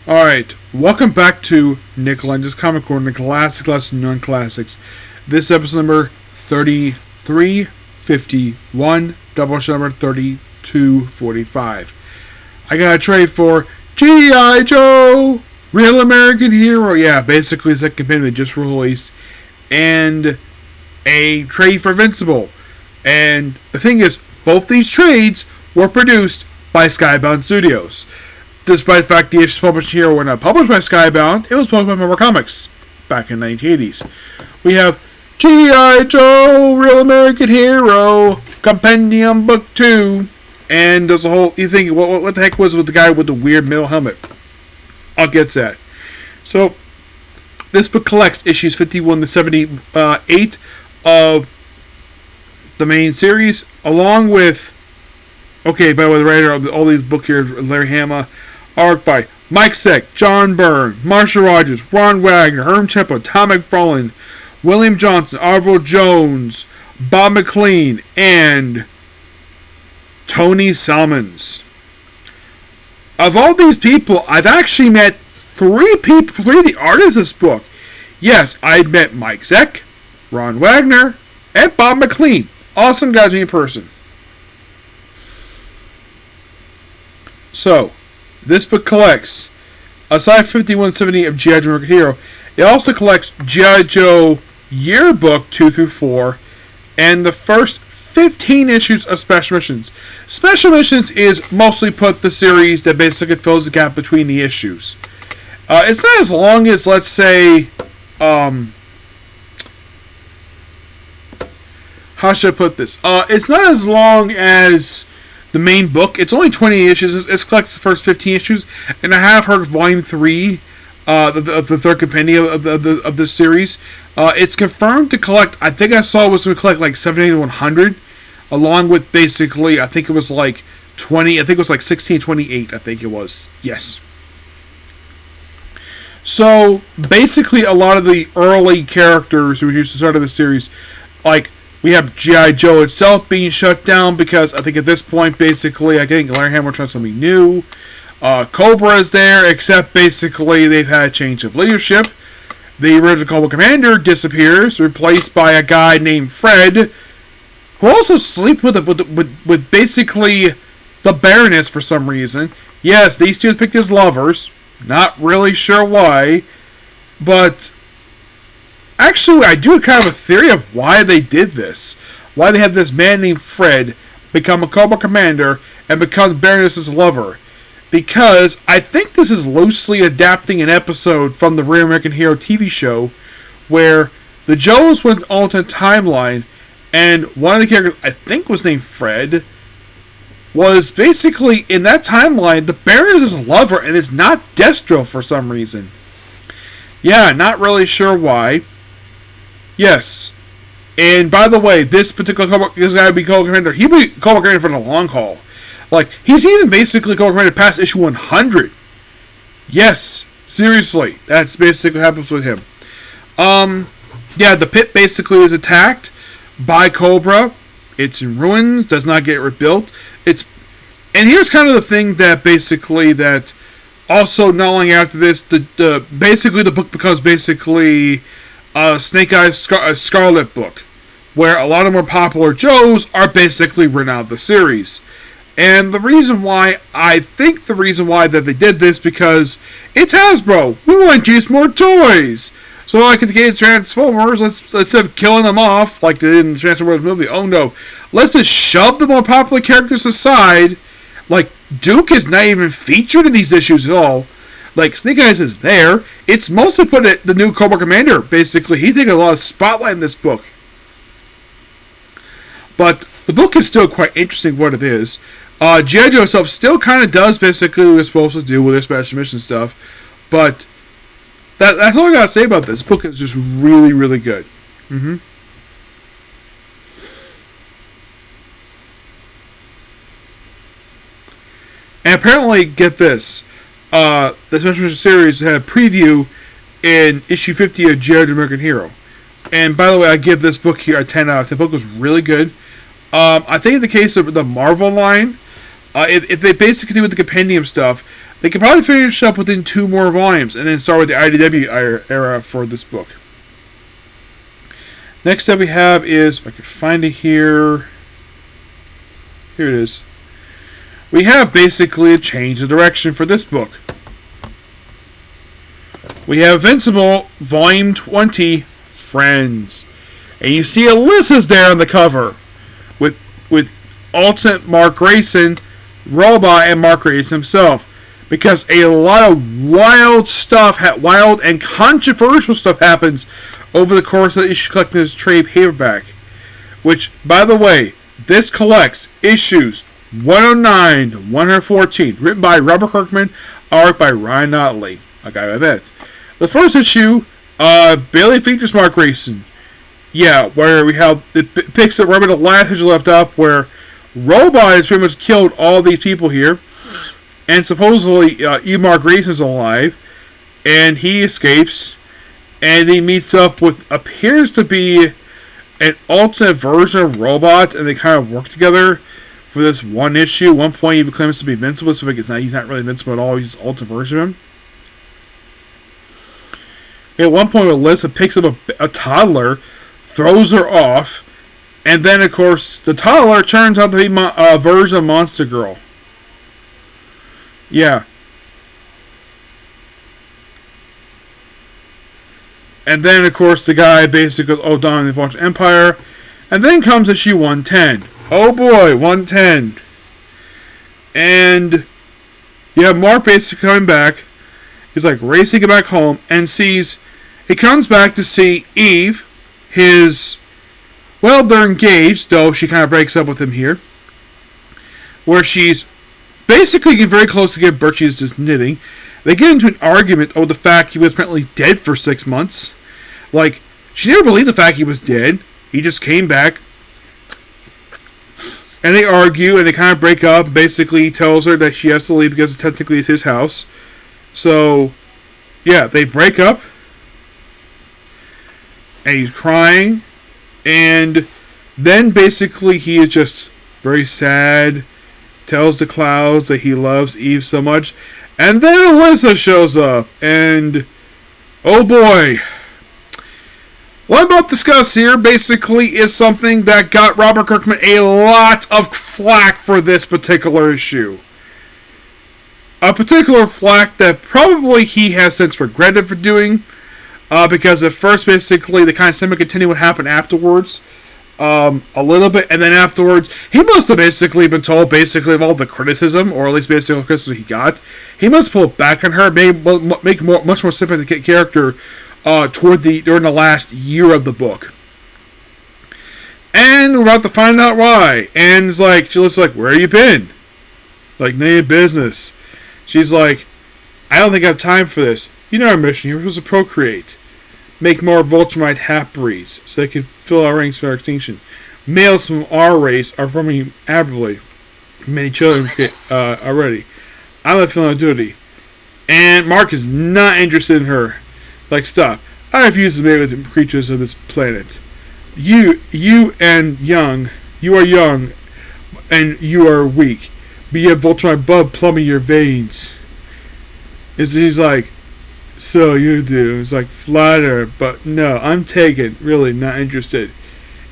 Alright, welcome back to Nick Lenz's Comic Corner, Classic Lesson Non-Classics. This is episode number 3351, Doubleshot number 3245. I got a trade for G.I. Joe, Real American Hero, yeah, basically the second Compendium they just released, and a trade for Invincible. And the thing is, both these trades were produced by Skybound Studios. Despite the fact the issues published here were not published by Skybound, it was published by Marvel Comics back in the 1980s. We have G.I. Joe, Real American Hero, Compendium Book 2, and there's a whole, you think, what the heck was with the guy with the weird metal helmet? I'll get to that. So, this book collects issues 51 to 78 of the main series, along with, okay, by the way, the writer of all these books here is Larry Hama. Art by Mike Zeck, John Byrne, Marshall Rogers, Ron Wagner, Herm Chippa, Tom McFarlane, William Johnson, Arvo Jones, Bob McLean, and Tony Salmons. Of all these people, I've actually met three of the artists of this book. Yes, I met Mike Zeck, Ron Wagner, and Bob McLean. Awesome guys to me in person. So, this book collects, aside from 5170 of G.I. Joe American Hero, it also collects G.I. Joe Yearbook 2 through 4 and the first 15 issues of Special Missions. Special Missions is mostly put the series that basically fills the gap between the issues. It's not as long as, let's say, how should I put this? It's not as long as the main book. It's only 20 issues. It collects the first 15 issues, and I have heard Volume 3 of the third compendium of this series. It's confirmed to collect, I think I saw it was going to collect like 70 to 100, along with basically, I think it was like 20, I think it was like 1628, I think it was. Yes. So, basically, a lot of the early characters who used to start of the series, like, we have G.I. Joe itself being shut down because I think at this point, basically, I think Larry Hama tried something new. Cobra is there, except basically they've had a change of leadership. The original Cobra commander disappears, replaced by a guy named Fred, who also sleeps with basically the Baroness for some reason. Yes, these two picked as lovers. Not really sure why, but actually, I do kind of a theory of why they did this. Why they had this man named Fred become a Cobra commander and become Baroness's lover. Because I think this is loosely adapting an episode from the Real American Hero TV show where the Joes went on alternate timeline and one of the characters, I think was named Fred, was basically in that timeline the Baroness's lover and it's not Destro for some reason. Yeah, not really sure why. Yes. And by the way, this particular Cobra, this guy would be Cobra Commander. He'd be Cobra Commander for the long haul. Like, he's even basically Cobra Commander past issue 100. Yes. Seriously. That's basically what happens with him. Yeah, the pit basically is attacked by Cobra. It's in ruins. Does not get rebuilt. And here's kind of the thing that basically that also not long after this, basically the book becomes basically Snake Eyes Scarlet book, where a lot of more popular Joes are basically written out of the series. And the reason why, I think the reason why that they did this, because it's Hasbro. We want to use more toys. So like in the case of Transformers, instead of killing them off like they did in the Transformers movie, oh no, let's just shove the more popular characters aside. Like, Duke is not even featured in these issues at all. Like, Snake Eyes is there. It's mostly put at the new Cobra Commander, basically. He's taking a lot of spotlight in this book. But the book is still quite interesting what it is. G.I. Joe itself still kind of does basically what it's supposed to do with their special mission stuff. But that's all I got to say about this. This book is just really, really good. And apparently, get this, the Special Mission series had a preview in issue 50 of G.I. Joe American Hero. And by the way, I give this book here a 10 out of 10. The book was really good. I think in the case of the Marvel line, If they basically do with the Compendium stuff, they could probably finish up within 2 more volumes and then start with the IDW era for this book. Next up we have is, if I can find it here. Here it is. We have basically a change of direction for this book. We have Invincible, Volume 20, Friends. And you see Alyssa's there on the cover. With alternate Mark Grayson, Robot, and Mark Grayson himself. Because a lot of wild and controversial stuff happens over the course of the issue collecting trade paperback. Which, by the way, this collects issues 109 to 114, written by Robert Kirkman, art by Ryan Notley. A guy by that. The first issue barely features Mark Grayson. Yeah, where we have it picks up right where the last issue left up, where Robot has pretty much killed all these people here, and supposedly Mark Grayson's alive, and he escapes, and he meets up with appears to be an alternate version of Robot, and they kind of work together for this one issue. At one point, he claims to be invincible, so he's not really invincible at all. He's an alternate version of him. At one point, Alyssa picks up a toddler, throws her off, and then, of course, the toddler turns out to be a version of Monster Girl. Yeah. And then, of course, the guy basically goes, oh, Dawn of the Watch Empire. And then comes issue 110. Oh boy, 110. And you have Mark basically coming back. He's like racing back home and sees, he comes back to see Eve, well, they're engaged, though she kind of breaks up with him here. Where she's basically getting very close to give birth. She's just knitting. They get into an argument over the fact he was apparently dead for 6 months. Like, she never believed the fact he was dead. He just came back. And they argue, and they kind of break up. Basically, he tells her that she has to leave because technically it's his house. So, yeah, they break up. And he's crying. And then basically he is just very sad. Tells the clouds that he loves Eve so much. And then Alyssa shows up. And, oh boy. What I'm about to discuss here basically is something that got Robert Kirkman a lot of flack for this particular issue. A particular flack that probably he has since regretted for doing. Because at first, basically, the kind of semi-continue what happened afterwards. A little bit, and then afterwards, he must have basically been told basically of all the criticism, or at least basically the criticism he got. He must pull back on her, make much more sympathetic character during the last year of the book. And we're about to find out why. And it's like, she's like, where have you been? Like, none of your business. She's like, I don't think I have time for this. You know our mission. You're supposed to procreate. Make more Vulturite half-breeds so they can fill our ranks for extinction. Males from our race are forming abnormally many children already. I'm not feeling on duty. And Mark is not interested in her. Like, stop. I refuse to mate with the creatures of this planet. You are young, and you are weak. But you have Vulturite blood plumbing your veins. He's like, so you do. It's like, flatter, but no, I'm taken. Really not interested.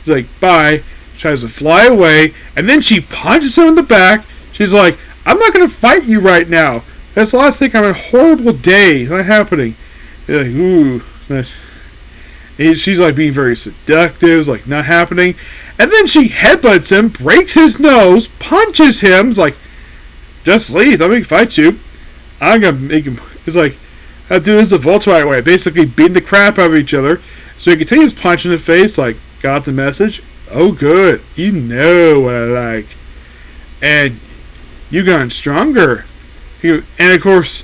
He's like, bye. Tries to fly away, and then she punches him in the back. She's like, I'm not going to fight you right now. That's the last thing. I'm having a horrible day. It's not happening. He's like, ooh. She's like being very seductive. It's like, not happening. And then she headbutts him, breaks his nose, punches him. It's like, just leave. Don't make me fight you. I'm going to make him. It's like, that dude is the Vulturite way. Basically beating the crap out of each other. So he continues punching in the face, like, got the message? Oh, good. You know what I like. And you gotten stronger. And of course,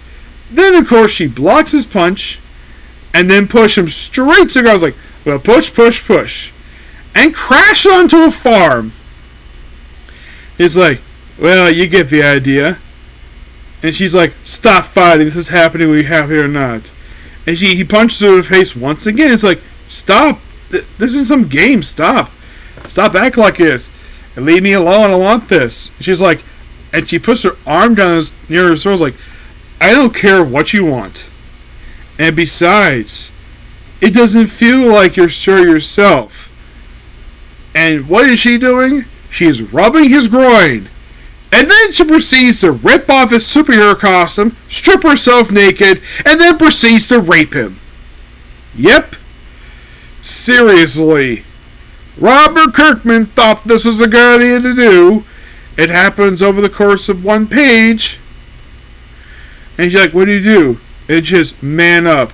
she blocks his punch, and then push him straight to the ground. I was like, well, push. And crash onto a farm. He's like, well, you get the idea. And she's like, stop fighting. This is happening whether you have it or not. And he punches her in the face once again. It's like, stop. This is some game. Stop. Stop acting like this. And leave me alone. I don't want this. And she's like, And she puts her arm down near his throat, like, I don't care what you want. And besides, it doesn't feel like you're sure yourself. And what is she doing? She's rubbing his groin. And then she proceeds to rip off his superhero costume, strip herself naked, and then proceeds to rape him. Yep. Seriously. Robert Kirkman thought this was a good idea to do. It happens over the course of one page. And she's like, what do? And just, man up.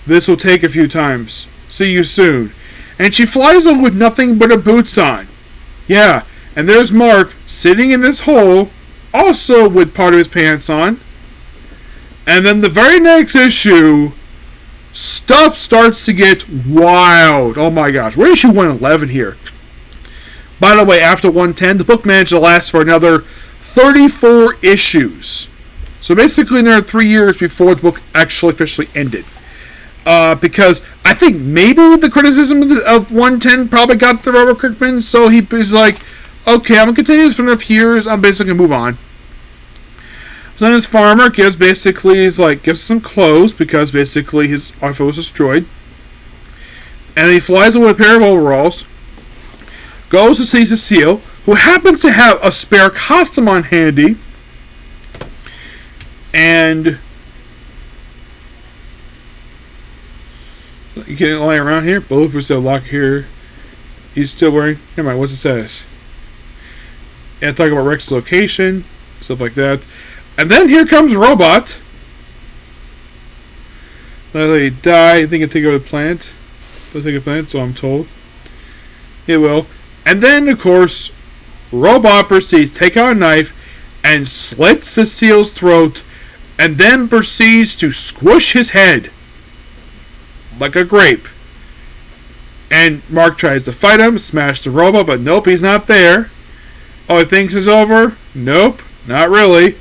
This will take a few times. See you soon. And she flies on with nothing but her boots on. Yeah, and there's Mark sitting in this hole, also with part of his pants on. And then the very next issue, stuff starts to get wild. Oh my gosh, we're issue 111 here. By the way, after 110, the book managed to last for another 34 issues. So basically another 3 years before the book actually officially ended. Because I think maybe the criticism of 110 probably got to Robert Kirkman, so he was like, okay, I'm going to continue this for enough years, I'm basically going to move on. So then his farmer gives some clothes, because basically his outfit was destroyed. And he flies away with a pair of overalls, goes to see Cecile, who happens to have a spare costume on handy, and you can't lie around here. Both are still locked here. He's still wearing. Never mind. What's the status? And talk about Rex's location, stuff like that. And then here comes Robot. They die. I think he'll take over the plant. He'll take a plant, so I'm told. He will. And then, of course, Robot proceeds to take out a knife and slit Cecile's throat, and then proceeds to squish his head like a grape. And Mark tries to fight him, smash the robot, but nope, he's not there. Oh, he thinks it's over? Nope, not really.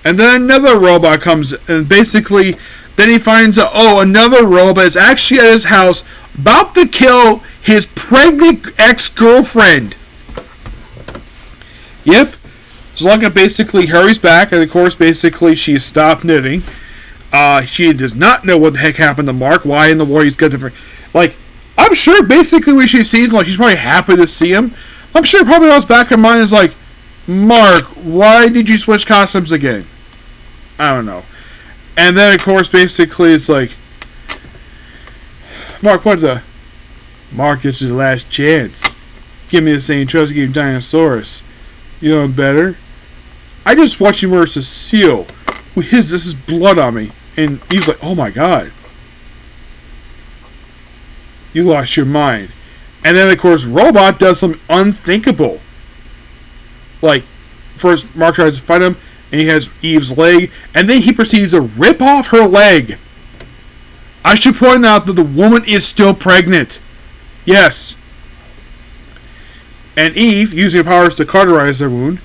And then another robot comes, and basically, then he finds out, another robot is actually at his house, about to kill his pregnant ex-girlfriend. Yep. Zlunga basically hurries back, and of course, basically, she stopped knitting. She does not know what the heck happened to Mark. Why in the world he's got different... I'm sure basically when she sees him, she's probably happy to see him. I'm sure probably what's back in her mind is like, Mark, why did you switch costumes again? I don't know. And then, of course, basically, it's like, Mark, what the... Mark, this is the last chance. Give me the same trust you gave Dinosaurus. You know better? I just watched you murder Cecile. This is blood on me. And he was like, oh my god. You lost your mind. And then, of course, Robot does something unthinkable. First, Mark tries to fight him, and he has Eve's leg, and then he proceeds to rip off her leg. I should point out that the woman is still pregnant. Yes. And Eve, using her powers to cauterize their wound,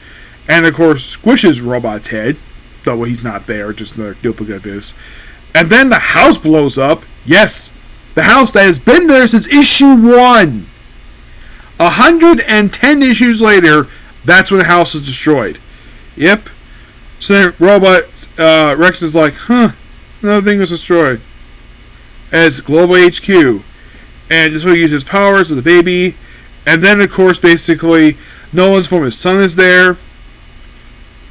and of course squishes Robot's head, though he's not there, just another duplicate of his. And then the house blows up. Yes, the house that has been there since issue 1. 110 issues later, that's when the house is destroyed. Yep. So then Rex is like, another thing was destroyed. As Global HQ. And this way he uses his powers of the baby. And then, of course, basically, Nolan's form of his son is there.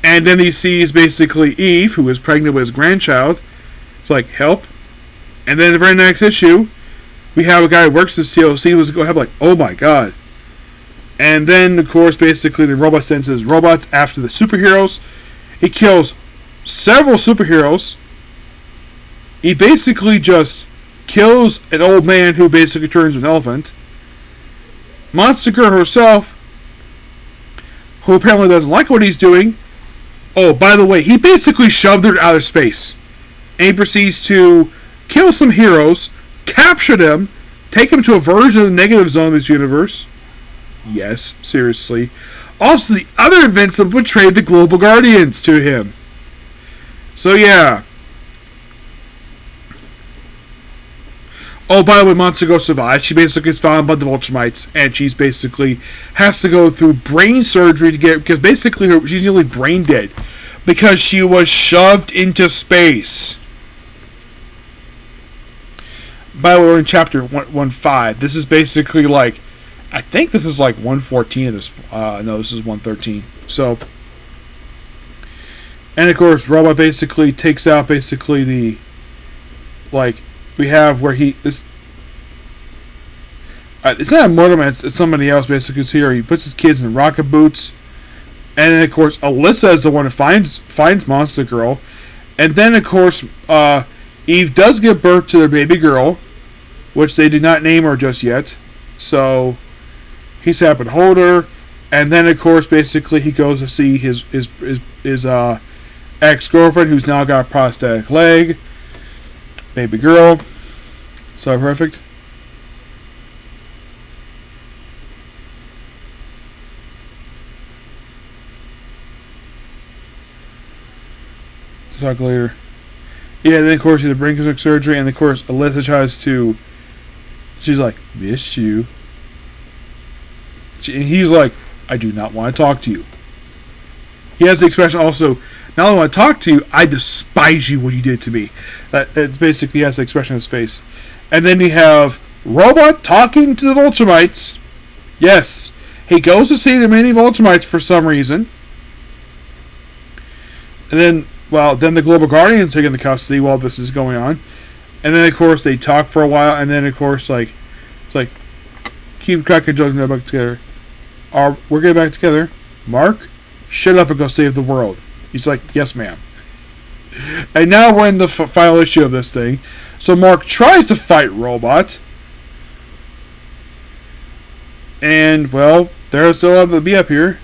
And then he sees, basically, Eve, who is pregnant with his grandchild. It's like, help. And then the very next issue, we have a guy who works at COC who's going to have oh my god. And then, of course, basically, the robot sends his robots after the superheroes. He kills several superheroes. He basically just kills an old man who basically turns into an elephant. Monster Girl herself, who apparently doesn't like what he's doing. Oh, by the way, he basically shoved her out of space. And he proceeds to kill some heroes, capture them, take them to a version of the negative zone of this universe. Yes, seriously. Also, the other Invincible betrayed the Global Guardians to him. So, yeah. Oh, by the way, Monster survives. She basically is found by the Vulturemites, and she's basically has to go through brain surgery to get, because basically she's nearly brain dead because she was shoved into space. By the way, we're in chapter 1.5. This is basically like, I think this is like 114 of this. No, this is 113. So, and of course, Robot basically takes out basically the, like, we have where it's not a Mortimer, it's somebody else basically who's here. He puts his kids in rocket boots, and then of course Alyssa is the one who finds Monster Girl, and then of course Eve does give birth to their baby girl, which they did not name her just yet. So he's happy to hold her, and then of course basically he goes to see his ex-girlfriend, who's now got a prosthetic leg. Baby girl. So perfect. Talk later. Yeah, then of course he had the brain surgery, and of course Alyssa tries to. She's like, "Miss you," and he's like, "I do not want to talk to you." He has the expression also, "Not only want to talk to you, I despise you what you did to me." It basically has the expression on his face. And then you have Robot talking to the Vulturemites. Yes, he goes to see the many Vulturemites for some reason. And then, then the Global Guardians take into custody while this is going on. And then, of course, they talk for a while. And then, of course, it's like, keep cracking jokes and get back together. We're getting back together. Mark, shut up and go save the world. He's like, yes, ma'am. And now we're in the final issue of this thing. So Mark tries to fight Robot. And, well, they're still able to be up here.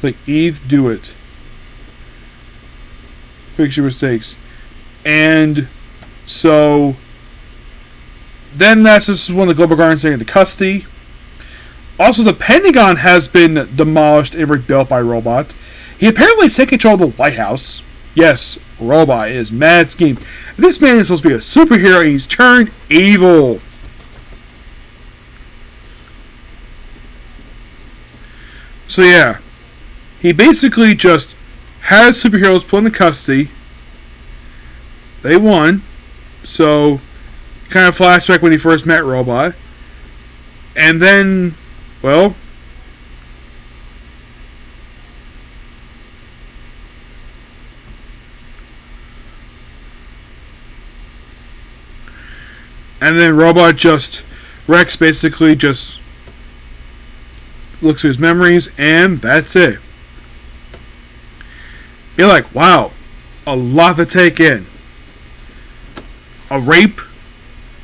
Like, Eve, do it. Fix your mistakes. And so then this is when the Global Guardians take into custody. Also, the Pentagon has been demolished and rebuilt by Robot. He apparently has taken control of the White House. Yes, Robot is mad scheme. This man is supposed to be a superhero, and he's turned evil. So yeah, he basically just has superheroes put into custody. They won. So, kind of flashback when he first met Robot. And then, well, and then Robot Rex basically just looks through his memories, and that's it. You're like, wow, a lot to take in. A rape,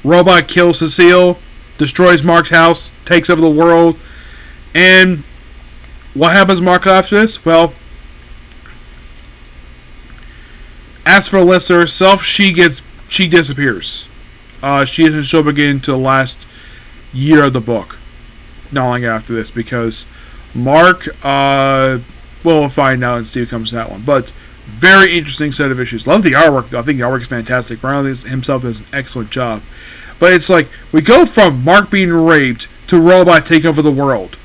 Robot kills Cecile, destroys Mark's house, takes over the world, and what happens to Mark after this? Well, as for Alyssa herself, she disappears. She doesn't show up again until the last year of the book. Not long after this, because Mark, we'll find out and see who comes to that one. But very interesting set of issues. Love the artwork, though. I think the artwork is fantastic. Brown himself does an excellent job. But it's like, we go from Mark being raped to Robot taking over the world.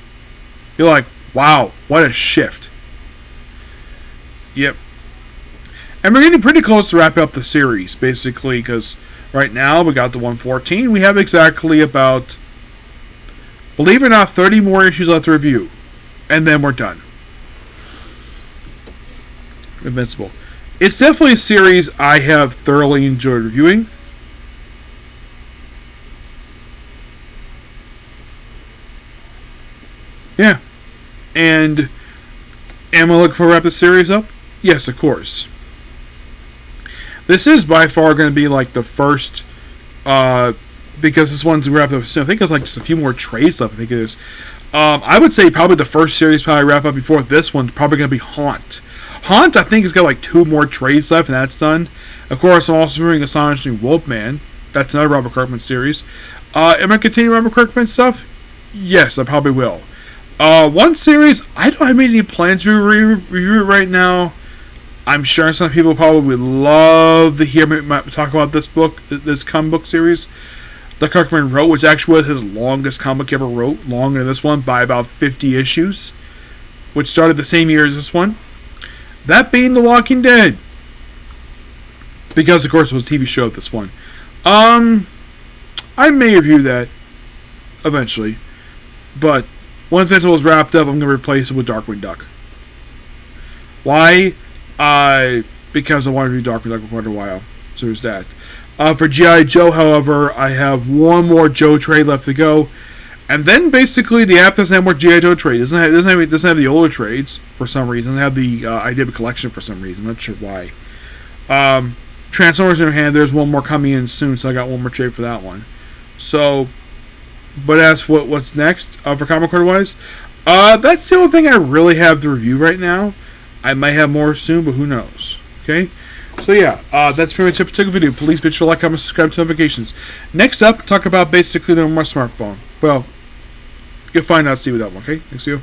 You're like, wow, what a shift. Yep. And we're getting pretty close to wrapping up the series, basically, because right now we got the 114. We have exactly about, believe it or not, 30 more issues left to review. And then we're done. Invincible. It's definitely a series I have thoroughly enjoyed reviewing. Yeah. And am I looking for to wrap the series up? Yes, of course. This is by far going to be like the first, because this one's wrapped up soon. I think there's like just a few more trades left, I think it is. I would say probably the first series probably wrap up before this one's probably going to be Haunt. Haunt, I think, has got like 2 more trades left, and that's done. Of course, I'm also reading Astonishing Wolfman. That's another Robert Kirkman series. Am I continuing Robert Kirkman stuff? Yes, I probably will. One series, I don't have any plans to review it right now. I'm sure some people probably would love to hear me talk about this book, this comic book series that Kirkman wrote, which actually was his longest comic he ever wrote, longer than this one by about 50 issues, which started the same year as this one. That being The Walking Dead. Because, of course, it was a TV show, this one. I may review that eventually. But once Invincible is wrapped up, I'm going to replace it with Darkwing Duck. Why? Because I want to do Darkwing Duck for quite a while. So there's that. For G.I. Joe, however, I have one more Joe trade left to go. And then basically the app doesn't have more G.I. Joe trades. It doesn't have the older trades for some reason. It doesn't have the idea of a collection for some reason. I'm not sure why. Transformers in hand, there's one more coming in soon, so I got one more trade for that one. So, but as for what's next for comic card wise, that's the only thing I really have to review right now. I might have more soon, but who knows? Okay? So yeah, that's pretty much it for today's video. Please be sure to like, comment, subscribe to notifications. Next up, talk about basically the more smartphone. Well, you'll find out, see with that one, okay? Next video.